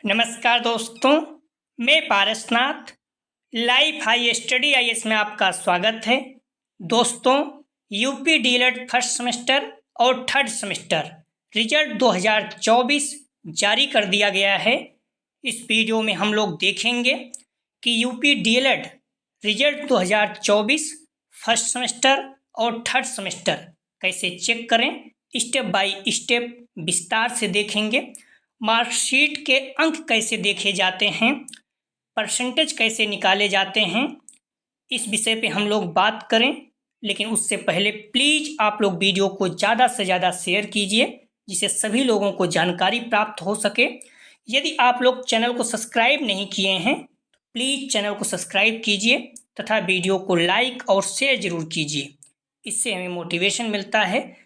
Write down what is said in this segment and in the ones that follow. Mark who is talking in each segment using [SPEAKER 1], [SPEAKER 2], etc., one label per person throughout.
[SPEAKER 1] नमस्कार दोस्तों, मैं Parasnath life high study IAS में आपका स्वागत है। दोस्तों, यूपी डीएलएड फर्स्ट सेमेस्टर और थर्ड सेमेस्टर रिजल्ट 2024 जारी कर दिया गया है। इस वीडियो में हम लोग देखेंगे कि UP DElEd result 2024 first semester और थर्ड सेमेस्टर कैसे चेक करें, स्टेप बाय स्टेप विस्तार से देखेंगे। मार्कशीट के अंक कैसे देखे जाते हैं, परसेंटेज कैसे निकाले जाते हैं, इस विषय पे हम लोग बात करें। लेकिन उससे पहले प्लीज़ आप लोग वीडियो को ज़्यादा से ज़्यादा शेयर कीजिए, जिससे सभी लोगों को जानकारी प्राप्त हो सके। यदि आप लोग चैनल को सब्सक्राइब नहीं किए हैं तो प्लीज़ चैनल को सब्सक्राइब कीजिए तथा वीडियो को लाइक और शेयर ज़रूर कीजिए, इससे हमें मोटिवेशन मिलता है।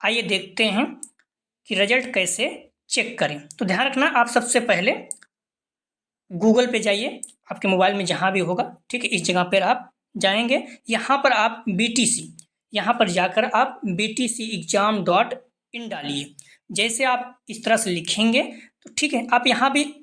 [SPEAKER 1] आइए देखते हैं कि रिजल्ट कैसे चेक करें। तो ध्यान रखना, आप सबसे पहले गूगल पे जाइए, आपके मोबाइल में जहाँ भी होगा, ठीक है, इस जगह पर आप जाएंगे। यहाँ पर आप BTC, यहाँ पर जाकर आप btceexam.in डालिए। जैसे आप इस तरह से लिखेंगे तो ठीक है, आप यहाँ भी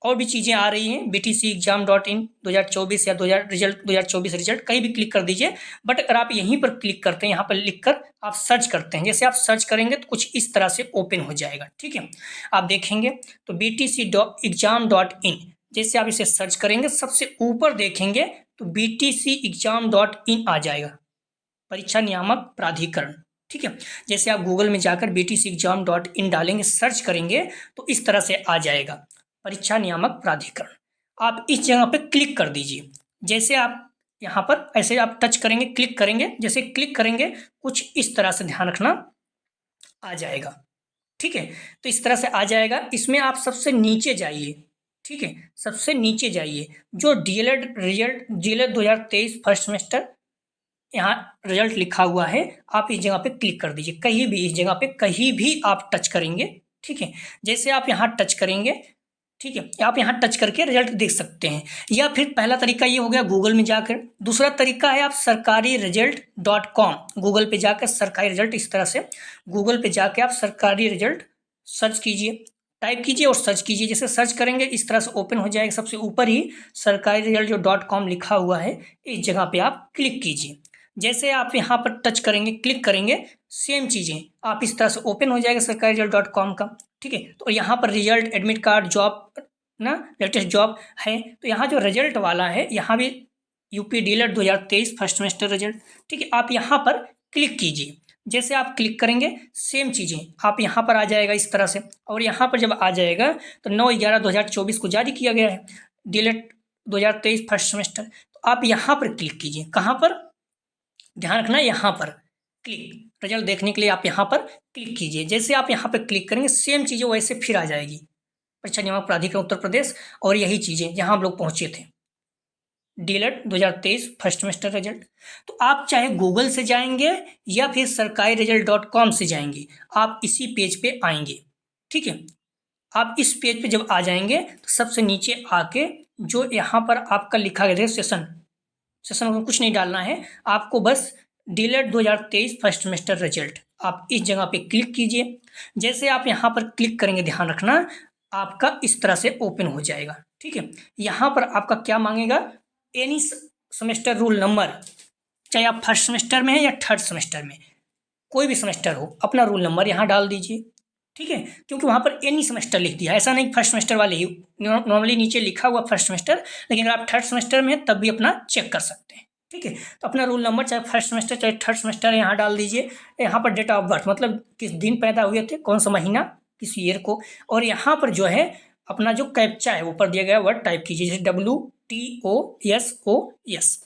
[SPEAKER 1] और भी चीज़ें आ रही हैं, btceexam.in 2024 या 2024 रिजल्ट कहीं भी क्लिक कर दीजिए। बट अगर आप यहीं पर क्लिक करते हैं, यहाँ पर लिख कर आप सर्च करते हैं, जैसे आप सर्च करेंगे तो कुछ इस तरह से ओपन हो जाएगा। ठीक है, आप देखेंगे तो btceexam.in, जैसे आप इसे सर्च करेंगे सबसे ऊपर देखेंगे तो btceexam.in आ जाएगा, परीक्षा नियामक प्राधिकरण। ठीक है, जैसे आप गूगल में जाकर btceexam.in डालेंगे, सर्च करेंगे तो इस तरह से आ जाएगा, परीक्षा नियामक प्राधिकरण। आप इस जगह पे क्लिक कर दीजिए। जैसे आप यहाँ पर ऐसे आप टच करेंगे, क्लिक करेंगे, जैसे क्लिक करेंगे कुछ इस तरह से, ध्यान रखना, आ जाएगा। ठीक है, तो इस तरह से आ जाएगा। इसमें आप सबसे नीचे जाइए, ठीक है, सबसे नीचे जाइए, जो DElEd result DElEd 2023 first semester यहाँ रिजल्ट लिखा हुआ है, आप इस जगह पे क्लिक कर दीजिए। कहीं भी इस जगह पे कहीं भी आप टच करेंगे, ठीक है, जैसे आप यहाँ टच करेंगे, ठीक है, आप यहाँ टच करके रिजल्ट देख सकते हैं। या फिर पहला तरीका ये हो गया गूगल में जाकर। दूसरा तरीका है आप sarkariresult.com, गूगल पे जाकर सरकारी रिजल्ट, इस तरह से गूगल पे जाके आप सरकारी रिजल्ट सर्च कीजिए, टाइप कीजिए और सर्च कीजिए। जैसे सर्च करेंगे इस तरह से ओपन हो जाएगा। सबसे ऊपर ही सरकारी रिजल्ट जो .com लिखा हुआ है, इस जगह पे आप क्लिक कीजिए। जैसे आप यहाँ पर टच करेंगे, क्लिक करेंगे, सेम चीज़ें आप इस तरह से ओपन हो जाएगा सरकारी रिजल्ट .com का। ठीक है, तो यहाँ पर रिजल्ट, एडमिट कार्ड, जॉब ना, लेटेस्ट जॉब है, तो यहाँ जो रिजल्ट वाला है, यहाँ भी UP DElEd 2023 first semester result. ठीक है, आप यहाँ पर क्लिक कीजिए। जैसे आप क्लिक करेंगे सेम चीज़ें आप यहाँ पर आ जाएगा इस तरह से। और यहाँ पर जब आ जाएगा तो 9/11/2024 को जारी किया गया है डीएलएड 2023 फर्स्ट सेमेस्टर। तो आप यहाँ पर क्लिक कीजिए। कहाँ पर, ध्यान रखना, यहाँ पर क्लिक, रिजल्ट देखने के लिए आप यहाँ पर क्लिक कीजिए। जैसे आप यहाँ पर क्लिक करेंगे सेम चीज़ें वैसे फिर आ जाएगी, परीक्षा नियामक प्राधिकरण उत्तर प्रदेश, और यही चीज़ें जहाँ हम लोग पहुँचे थे, डीएलएड 2023 फर्स्ट सेमेस्टर रिजल्ट। तो आप चाहे गूगल से जाएंगे या फिर सरकारी रिजल्ट .com से जाएंगे, आप इसी पेज पे आएंगे। ठीक है, आप इस पेज पे जब आ जाएंगे तो सबसे नीचे आके जो यहाँ पर आपका लिखा गया है सेशन में कुछ नहीं डालना है आपको, बस डीएलएड 2023 फर्स्ट सेमेस्टर रिजल्ट, आप इस जगह पे क्लिक कीजिए। जैसे आप यहाँ पर क्लिक करेंगे, ध्यान रखना, आपका इस तरह से ओपन हो जाएगा। ठीक है, यहाँ पर आपका क्या मांगेगा, एनी सेमेस्टर रूल नंबर, चाहे आप फर्स्ट सेमेस्टर में हैं या थर्ड सेमेस्टर में, कोई भी सेमेस्टर हो, अपना रूल नंबर यहाँ डाल दीजिए। ठीक है, क्योंकि वहाँ पर एनी सेमेस्टर लिख दिया, ऐसा नहीं फर्स्ट सेमेस्टर वाले ही, नॉर्मली नीचे लिखा हुआ फर्स्ट सेमेस्टर, लेकिन अगर आप थर्ड सेमेस्टर में हैं तब भी अपना चेक कर सकते हैं। ठीक है, तो अपना रूल नंबर चाहे फर्स्ट सेमेस्टर चाहे थर्ड सेमेस्टर यहाँ डाल दीजिए। यहाँ पर डेट ऑफ बर्थ, मतलब किस दिन पैदा हुए थे, कौन सा महीना, किस ईयर को, और यहाँ पर जो है अपना जो कैप्चा है ऊपर दिया गया वर्ड टाइप कीजिए, जैसे WTOSOS।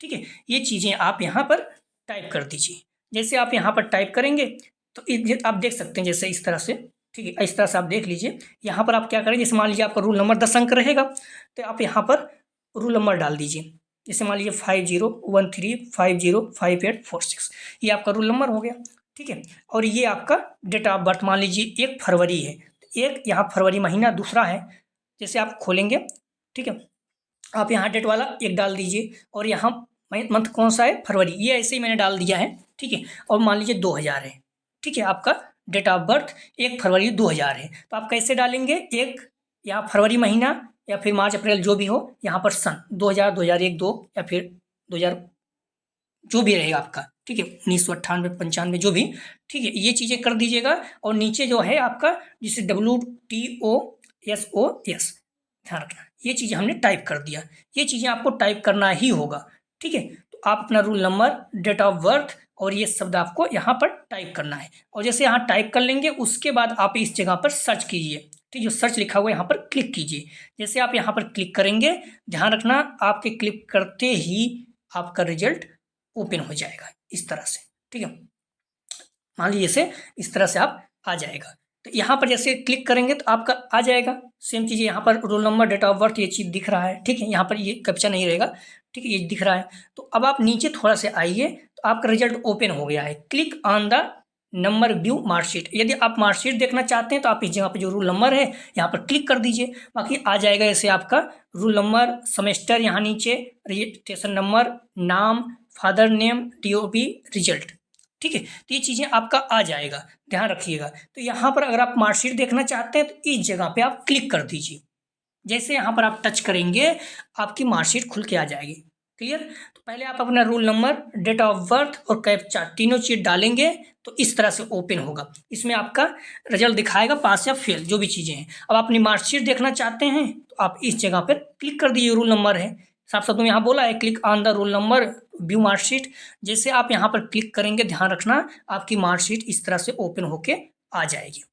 [SPEAKER 1] ठीक है, ये चीज़ें आप यहाँ पर टाइप कर दीजिए। जैसे आप यहाँ पर टाइप करेंगे तो आप देख सकते हैं, जैसे इस तरह से, ठीक है, इस तरह से आप देख लीजिए। यहाँ पर आप क्या करेंगे, जैसे मान लीजिए आपका रूल नंबर 10 अंक रहेगा, तो आप यहाँ पर रूल नंबर डाल दीजिए। जैसे मान लीजिए 5013505846, ये आपका रूल नंबर हो गया। ठीक है, और ये आपका डेट ऑफ बर्थ, मान लीजिए 1 फरवरी है, तो एक यहाँ फरवरी महीना, दूसरा है, जैसे आप खोलेंगे, ठीक है, आप यहाँ डेट वाला 1 डाल दीजिए, और यहाँ मंथ कौन सा है, फरवरी, ये ऐसे ही मैंने डाल दिया है। ठीक है, और मान लीजिए 2000 है, ठीक है, आपका डेट ऑफ बर्थ 1 फरवरी 2000 है, तो आप कैसे डालेंगे, 1 यहाँ फरवरी महीना या फिर मार्च अप्रैल जो भी हो, यहाँ पर सन 2000, 2001, 2 या फिर 2000 जो भी रहेगा आपका, ठीक है, 1998, 95 जो भी, ठीक है, ये चीज़ें कर दीजिएगा। और नीचे जो है आपका जिसे WTOSOS ध्यान रखना, ये चीज़ें हमने टाइप कर दिया, ये चीज़ें आपको टाइप करना ही होगा, ठीक है। तो आप अपना roll number, date of birth और ये शब्द आपको यहाँ पर टाइप करना है। और जैसे यहाँ टाइप कर लेंगे उसके बाद आप इस जगह पर सर्च कीजिए, ठीक, जो सर्च लिखा हुआ है यहाँ पर क्लिक कीजिए। जैसे आप यहाँ पर क्लिक करेंगे, ध्यान रखना आपके क्लिक करते ही आपका रिजल्ट ओपन हो जाएगा इस तरह से, ठीक है। मान लीजिए जैसे इस तरह से आप आ जाएगा, तो यहाँ पर जैसे क्लिक करेंगे तो आपका आ जाएगा सेम चीज़, यहाँ पर roll number, date of birth ये चीज़ दिख रहा है, ठीक है। यहाँ पर ये कैप्चा नहीं रहेगा, ठीक है, ये दिख रहा है। तो अब आप नीचे थोड़ा से आइए तो आपका रिजल्ट ओपन हो गया है। Click on the number view marksheet, यदि आप मार्कशीट देखना चाहते हैं तो आप इस जगह पर जो रूल नंबर है यहाँ पर क्लिक कर दीजिए, बाकी आ जाएगा ऐसे आपका रूल नंबर, सेमेस्टर, यहाँ नीचे रजिस्ट्रेशन नंबर, नाम, फादर नेम, DOB, रिजल्ट, ठीक है। तो ये चीज़ें आपका आ जाएगा, ध्यान रखिएगा। तो यहाँ पर अगर आप मार्कशीट देखना चाहते हैं तो इस जगह पे आप क्लिक कर दीजिए। जैसे यहाँ पर आप टच करेंगे आपकी मार्कशीट खुल के आ जाएगी, क्लियर। तो पहले आप अपना roll number, date of birth और कैप्चा तीनों चीज़ डालेंगे तो इस तरह से ओपन होगा। इसमें आपका रिजल्ट दिखाएगा पास या फेल, जो भी चीज़ें हैं। अब अपनी मार्कशीट देखना चाहते हैं तो आप इस जगह पर क्लिक कर दीजिए, रूल नंबर है, साफ साफ तुम यहाँ बोला है click on the roll number view marksheet. जैसे आप यहाँ पर क्लिक करेंगे, ध्यान रखना आपकी मार्कशीट इस तरह से ओपन होके आ जाएगी,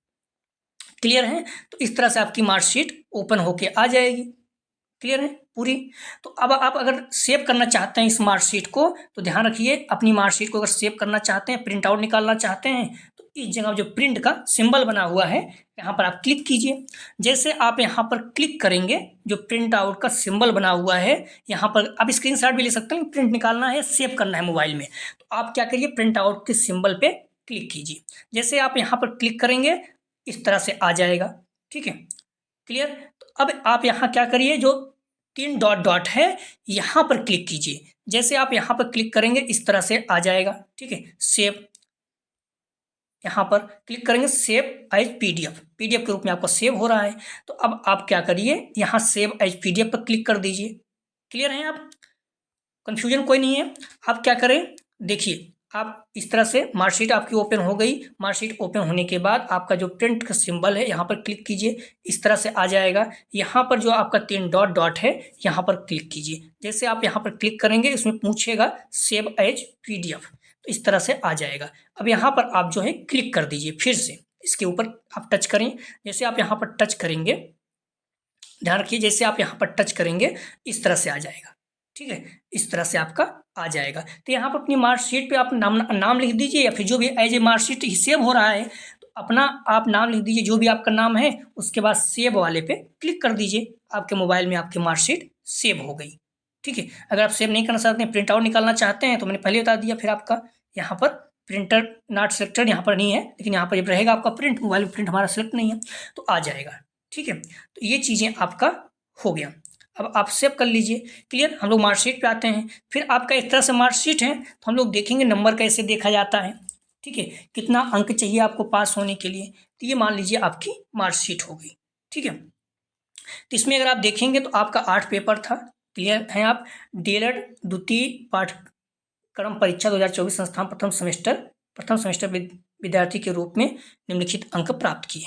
[SPEAKER 1] क्लियर है। तो इस तरह से आपकी मार्कशीट ओपन होके आ जाएगी, क्लियर है पूरी। तो अब आप अगर सेव करना चाहते हैं इस मार्कशीट को तो ध्यान रखिए, अपनी मार्कशीट को अगर सेव करना चाहते हैं, प्रिंट आउट निकालना चाहते हैं तो इस जगह जो प्रिंट का सिंबल बना हुआ है यहाँ पर आप क्लिक कीजिए। जैसे आप यहाँ पर क्लिक करेंगे, जो प्रिंट आउट का सिंबल बना हुआ है यहाँ पर आप स्क्रीनशॉट भी ले सकते हैं, प्रिंट निकालना है, सेव करना है मोबाइल में, तो आप क्या करिए, प्रिंट आउट के सिंबल पे क्लिक कीजिए। जैसे आप यहाँ पर क्लिक करेंगे इस तरह से आ जाएगा, ठीक है, क्लियर। तो अब आप यहाँ क्या करिए, जो 3 डॉट डॉट है यहाँ पर क्लिक कीजिए। जैसे आप यहाँ पर क्लिक करेंगे इस तरह से आ जाएगा, ठीक है। सेव, यहाँ पर क्लिक करेंगे, सेव एज PDF, PDF के रूप में आपका सेव हो रहा है। तो अब आप क्या करिए, यहाँ सेव एज PDF पर क्लिक कर दीजिए। क्लियर हैं आप, कन्फ्यूजन कोई नहीं है। आप क्या करें, देखिए आप इस तरह से मार्कशीट आपकी ओपन हो गई। मार्कशीट ओपन होने के बाद आपका जो प्रिंट का सिंबल है यहाँ पर क्लिक कीजिए, इस तरह से आ जाएगा। यहाँ पर जो आपका 3 डॉट डॉट है यहाँ पर क्लिक कीजिए। जैसे आप यहाँ पर क्लिक करेंगे इसमें पूछेगा सेव एज PDF, तो इस तरह से आ जाएगा। अब यहाँ पर आप जो है क्लिक कर दीजिए, फिर से इसके ऊपर आप टच करें। जैसे आप यहाँ पर टच करेंगे, ध्यान रखिए, जैसे आप यहाँ पर टच करेंगे इस तरह से आ जाएगा, ठीक है, इस तरह से आपका आ जाएगा। तो यहाँ पर अपनी मार्कशीट पे आप नाम लिख दीजिए, या फिर जो भी एज ए मार्कशीट सेव हो रहा है तो अपना आप नाम लिख दीजिए, जो भी आपका नाम है। उसके बाद सेव वाले पे क्लिक कर दीजिए, आपके मोबाइल में आपकी मार्कशीट सेव हो गई, ठीक है। अगर आप सेव नहीं करना चाहते हैं, प्रिंट आउट निकालना चाहते हैं तो मैंने पहले बता दिया, फिर आपका यहाँ पर प्रिंटर नॉट सिलेक्टेड यहाँ पर नहीं है, लेकिन यहाँ पर जब रहेगा आपका प्रिंट, मोबाइल में प्रिंट हमारा सिलेक्ट नहीं है तो आ जाएगा, ठीक है। तो ये चीज़ें आपका हो गया। अब आप सेव कर लीजिए, क्लियर। हम लोग मार्कशीट पे आते हैं, फिर आपका इस तरह से मार्कशीट है तो हम लोग देखेंगे नंबर कैसे देखा जाता है, ठीक है, कितना अंक चाहिए आपको पास होने के लिए। तो ये मान लीजिए आपकी मार्कशीट हो गई, ठीक है। तो इसमें अगर आप देखेंगे तो आपका 8 पेपर था, क्लियर हैं आप। DELED द्वितीय पाठ्यक्रम परीक्षा 2024 संस्थान प्रथम सेमेस्टर विद्यार्थी के रूप में निम्नलिखित अंक प्राप्त किए,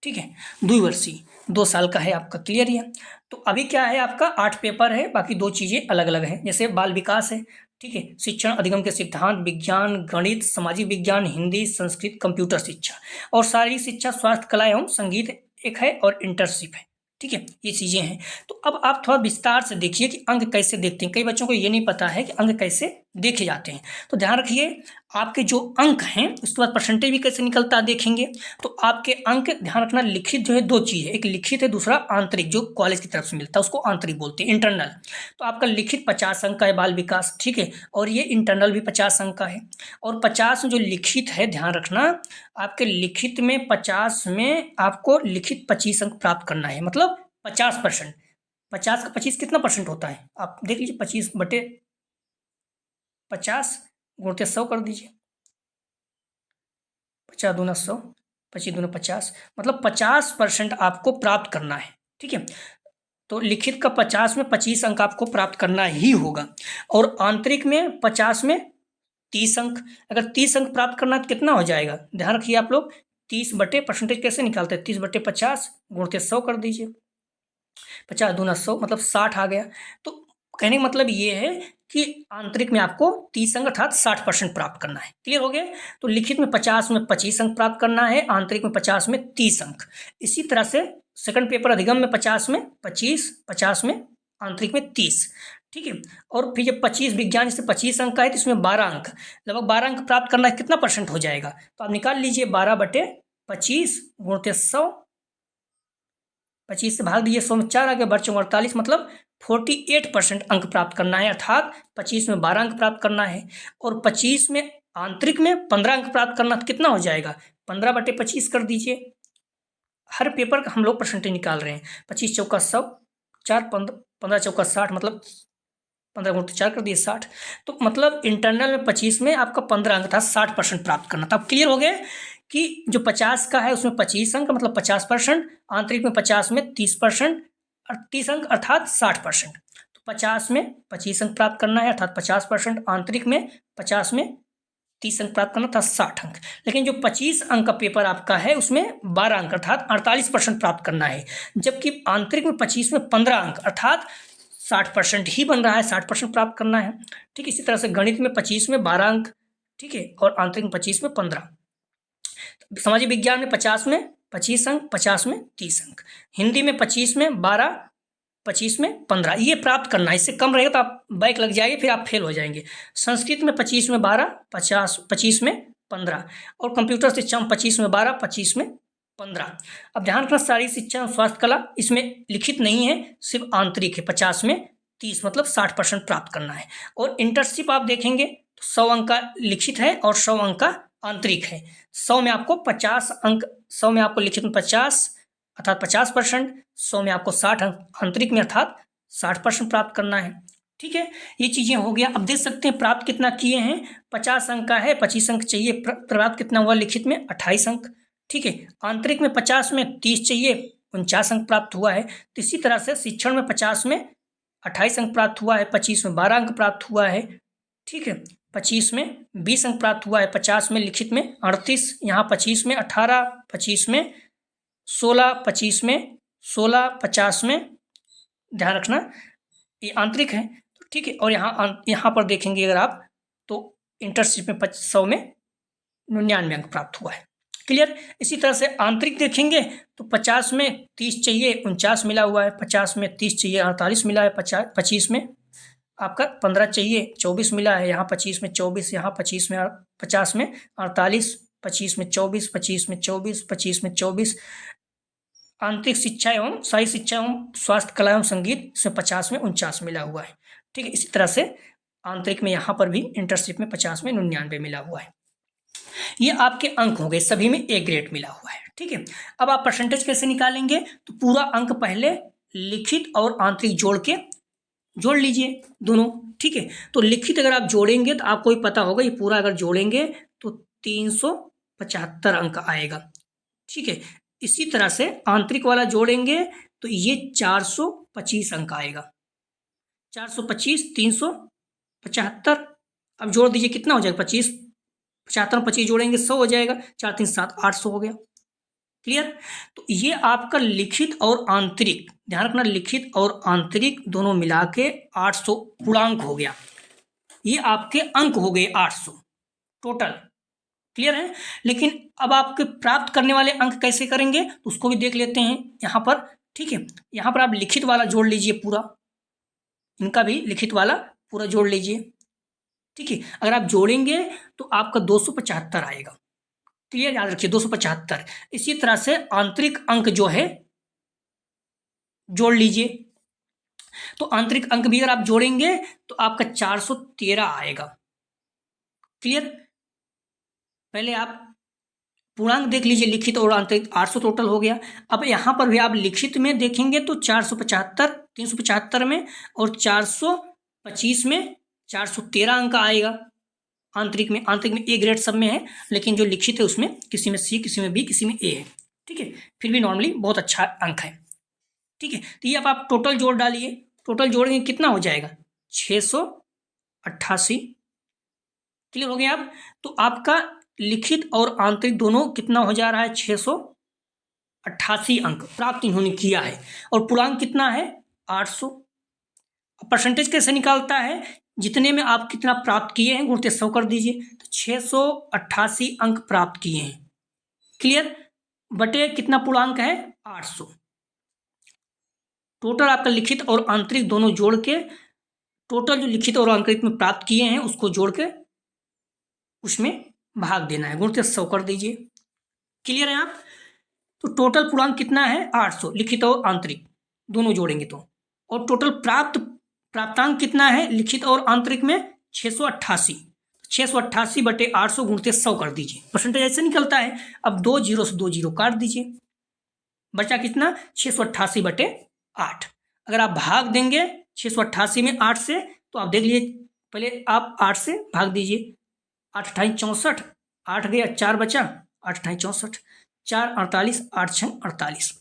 [SPEAKER 1] ठीक है। द्विवर्षीय 2 साल का है आपका, क्लियर है। तो अभी क्या है, आपका 8 पेपर है, बाकी 2 चीज़ें अलग अलग हैं। जैसे बाल विकास है, ठीक है, शिक्षण अधिगम के सिद्धांत, विज्ञान, गणित, सामाजिक विज्ञान, हिंदी, संस्कृत, कंप्यूटर शिक्षा और शारीरिक शिक्षा, स्वास्थ्य, कला एवं संगीत एक है और इंटर्नशिप है, ठीक है, ये चीज़ें हैं। तो अब आप थोड़ा विस्तार से देखिए कि अंक कैसे देखते हैं। कई बच्चों को ये नहीं पता है कि अंक कैसे देखे जाते हैं। तो ध्यान रखिए, आपके जो अंक हैं उसके बाद परसेंटेज भी कैसे निकलता है देखेंगे। तो आपके अंक, ध्यान रखना, लिखित जो है 2 चीज़ है, एक लिखित है, दूसरा आंतरिक, जो कॉलेज की तरफ से मिलता है उसको आंतरिक बोलते हैं, इंटरनल। तो आपका लिखित 50 अंक का है बाल विकास, ठीक है, और ये इंटरनल भी 50 अंक का है। और 50 जो लिखित है, ध्यान रखना, आपके लिखित में 50 में आपको लिखित 25 अंक प्राप्त करना है, मतलब 50%। 50 का 25 कितना परसेंट होता है, आप देख लीजिए, 25/50 गुणित 100 कर दीजिए, 50 दूना 100, 25 दूना 50, मतलब 50% आपको प्राप्त करना है, ठीक है। तो लिखित का 50 में 25 अंक आपको प्राप्त करना ही होगा, और आंतरिक में 50 में 30 अंक। अगर 30 अंक प्राप्त करना है तो कितना हो जाएगा, ध्यान रखिए आप लोग, 30 बटे परसेंटेज कैसे निकालते हैं, 30 बटे 50 गुणित 100 कर दीजिए, 50 दूना 100 मतलब 60 आ गया। तो कहने का मतलब ये है कि आंतरिक में आपको 30 अंक अर्थात 60% प्राप्त करना है। क्लियर हो गया। तो लिखित में 50 में 25 अंक प्राप्त करना है, आंतरिक में 50 में 30 अंक। इसी तरह से सेकंड पेपर अधिगम में 50 में 25, 50 में, आंतरिक में 30। ठीक है। और फिर जब 25 विज्ञान जैसे 25 अंक का है तो इसमें 12 अंक, लगभग 12 अंक प्राप्त करना है, कितना परसेंट हो जाएगा, तो आप निकाल लीजिए 12 बटे 25 गुणित 100, 25 से भाग दीजिए, 100 में 4 आ गया, बच्चों 48, मतलब 48% अंक प्राप्त करना है, अर्थात 25 में 12 अंक प्राप्त करना है, और 25 में आंतरिक में 15 अंक प्राप्त करना, तो कितना हो जाएगा, 15 बटे 25 कर दीजिए। हर पेपर का हम लोग परसेंटेज निकाल रहे हैं। 25 चौका 100, 4 15 चौका 60, मतलब 15 गुणित 4 कर दिए 60। तो मतलब इंटरनल में 25 में आपका 15 अंक था, 60% प्राप्त करना था। अब क्लियर हो गया कि जो 50 का है उसमें 25 अंक मतलब 50%, आंतरिक में 50 में 30%, 30 अंक अर्थात 60%। तो 50 में 25 अंक प्राप्त करना है अर्थात 50%, आंतरिक में 50 में 30 अंक प्राप्त करना था, 60 अंक। लेकिन जो 25 अंक का पेपर आपका है उसमें 12 अंक अर्थात 48% प्राप्त करना है, जबकि आंतरिक में 25 में 15 अंक अर्थात 60% ही बन रहा है, 60% प्राप्त करना है। ठीक, इसी तरह से गणित में 25 में 12 अंक, ठीक है, और आंतरिक में 25 में 15। सामाजिक विज्ञान में 50 में 25 अंक, 50 में 30 अंक। हिंदी में 25 में 12, 25 में 15, ये प्राप्त करना है। इससे कम रहेगा तो आप बैक लग जाएगी, फिर आप फेल हो जाएंगे। संस्कृत में 25 में 12, 25 में 15, और कंप्यूटर शिक्षा में 25 में 12, 25 में 15। अब ध्यान रखना, शारीरिक शिक्षा और स्वास्थ्य कला इसमें लिखित नहीं है, सिर्फ आंतरिक है। 50 में 30 मतलब 60% प्राप्त करना है। और इंटर्नशिप आप देखेंगे तो 100 अंक का लिखित है और 100 अंक का आंतरिक है। 100 में आपको 50 अंक, 100 में आपको लिखित में 50 अर्थात 50%, 100 में आपको 60 अंक आंतरिक में अर्थात 60% प्राप्त करना है। ठीक है, ये चीजें हो गया। अब देख सकते हैं प्राप्त कितना किए हैं, 50 अंक का है, 25 अंक चाहिए, प्राप्त कितना हुआ लिखित में 28 अंक। ठीक है, आंतरिक में 50 में 30 चाहिए, 49 अंक प्राप्त हुआ है। तो इसी तरह से शिक्षण में 50 में 28 अंक प्राप्त हुआ है, 25 में 12 अंक प्राप्त हुआ है। ठीक है, 25 में 20 अंक प्राप्त हुआ है, 50 में लिखित में 38, यहाँ 25 में 18, 25 में 16, 25 में 16, 50 में, ध्यान रखना ये आंतरिक है। तो ठीक है, और यहाँ पर देखेंगे अगर आप तो इंटर्नशिप में 100 में 99 अंक प्राप्त हुआ है। क्लियर। इसी तरह से आंतरिक देखेंगे तो 50 में 30 चाहिए, 49 मिला हुआ है, 50 में 30 चाहिए, 48 मिला है, 25 में आपका 15 चाहिए, 24 मिला है, यहाँ 25 में 24, यहाँ 25 में 50 में 48, 25 में 24, 25 में 24, 25 में 24। आंतरिक शिक्षा एवं शारीरिक शिक्षा एवं स्वास्थ्य कला एवं संगीत इसमें 50 में 49 मिला हुआ है। ठीक है, इसी तरह से आंतरिक में यहाँ पर भी इंटर्नशिप में 50 में 99 मिला हुआ है। ये आपके अंक हो गए, सभी में ए ग्रेड मिला हुआ है। ठीक है, अब आप परसेंटेज कैसे निकालेंगे, तो पूरा अंक पहले लिखित और आंतरिक जोड़ के जोड़ लीजिए दोनों। ठीक है, तो लिखित अगर आप जोड़ेंगे तो आपको ही पता होगा, ये पूरा अगर जोड़ेंगे तो 375 अंक आएगा। ठीक है, इसी तरह से आंतरिक वाला जोड़ेंगे तो ये 425 अंक आएगा, 425, 375, अब जोड़ दीजिए कितना हो जाएगा, 25, 75 25 जोड़ेंगे 100 हो जाएगा, 4 3 7 800 हो गया। क्लियर। तो ये आपका लिखित और आंतरिक, ध्यान रखना लिखित और आंतरिक दोनों मिला के 800 पूर्णांक हो गया। ये आपके अंक हो गए 800 टोटल। क्लियर है। लेकिन अब आपके प्राप्त करने वाले अंक कैसे करेंगे तो उसको भी देख लेते हैं यहाँ पर। ठीक है, यहाँ पर आप लिखित वाला जोड़ लीजिए पूरा, इनका भी लिखित वाला पूरा जोड़ लीजिए। ठीक है, अगर आप जोड़ेंगे तो आपका 275 आएगा। क्लियर, याद रखिए 275। इसी तरह से आंतरिक अंक जो है जोड़ लीजिए, तो आंतरिक अंक भी अगर आप जोड़ेंगे तो आपका 413 आएगा। क्लियर। पहले आप पूर्णांक देख लीजिए, लिखित और आंतरिक 800 टोटल हो गया। अब यहाँ पर भी आप लिखित में देखेंगे तो 475, 375 में, और 425 में 413 अंक आएगा आंतरिक में। आंतरिक में ए ग्रेड सब में है, लेकिन जो लिखित है उसमें किसी में सी, किसी में बी, किसी में ए है। ठीक है, फिर भी नॉर्मली बहुत अच्छा अंक है। ठीक है। तो ये अब आप टोटल जोड़ डालिए, टोटल जोड़ेंगे कितना हो जाएगा 688। क्लियर हो गया आप। तो आपका लिखित और आंतरिक दोनों कितना हो जा रहा है 688 अंक प्राप्त इन्होंने किया है। और पूर्णांक कितना है 800। परसेंटेज कैसे निकालता है, जितने में आप कितना प्राप्त किए हैं गुणित 100 कर दीजिए, तो 688 अंक प्राप्त किए हैं। क्लियर, बटे कितना पूर्णांक है 800। टोटल आपका लिखित और आंतरिक दोनों जोड़ के, टोटल जो लिखित और आंतरिक में प्राप्त किए हैं उसको जोड़ के उसमें भाग देना है, गुणित 100 कर दीजिए। क्लियर है आप। तो टोटल पूर्णांक कितना है 800, लिखित और आंतरिक दोनों जोड़ेंगे तो। और टोटल प्राप्तांक कितना है लिखित और आंतरिक में 688। 688 बटे 800 गुणित 100 कर दीजिए, परसेंटेज ऐसे निकलता है। अब 2 जीरो से 2 जीरो काट दीजिए, बचा कितना 688 बटे 8। अगर आप भाग देंगे 688 में 8 से, तो आप देख लीजिए, पहले आप 8 से भाग दीजिए, 8 अट्ठाई 64, 8 गया 4 बचा, 8 अट्ठाई 64, 4 48, 8 6 48।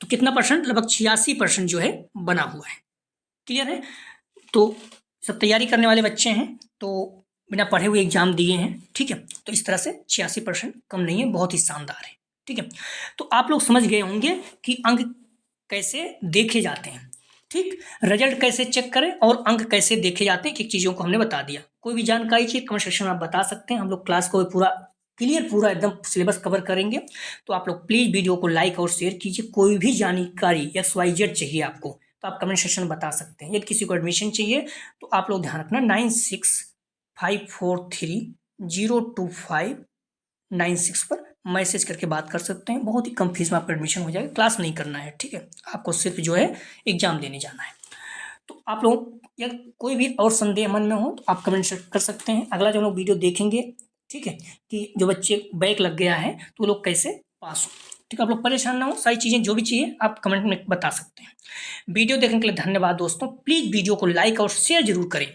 [SPEAKER 1] तो कितना परसेंट, लगभग 86% जो है बना हुआ है। क्लियर है। तो सब तैयारी करने वाले बच्चे हैं तो बिना पढ़े हुए एग्जाम दिए हैं, ठीक है। तो इस तरह से 86% कम नहीं है, बहुत ही शानदार है, ठीक है। तो आप लोग समझ गए होंगे कि अंक कैसे देखे जाते हैं, ठीक। रिजल्ट कैसे चेक करें और अंक कैसे देखे जाते हैं, एक चीज़ों को हमने बता दिया। कोई भी जानकारी चाहिए कमेंट सेक्शन में आप बता सकते हैं, हम लोग क्लास को पूरा क्लियर पूरा एकदम सिलेबस कवर करेंगे। तो आप लोग प्लीज़ वीडियो को लाइक और शेयर कीजिए। कोई भी जानकारी XYZ चाहिए आपको तो आप कमेंट सेक्शन में बता सकते हैं। यदि किसी को एडमिशन चाहिए तो आप लोग ध्यान रखना 9654302596 पर मैसेज करके बात कर सकते हैं। बहुत ही कम फीस में आपका एडमिशन हो जाएगा, क्लास नहीं करना है, ठीक है। आपको सिर्फ जो है एग्जाम देने जाना है। तो आप लोग या कोई भी और संदेह मन में हो तो आप कमेंट कर सकते हैं। अगला जो लोग वीडियो देखेंगे, ठीक है, कि जो बच्चे बैक लग गया है तो वो लोग कैसे पास हो, ठीक है। आप लोग परेशान ना हो, सारी चीज़ें जो भी चाहिए आप कमेंट में बता सकते हैं। वीडियो देखने के लिए धन्यवाद दोस्तों। प्लीज़ वीडियो को लाइक और शेयर जरूर करें।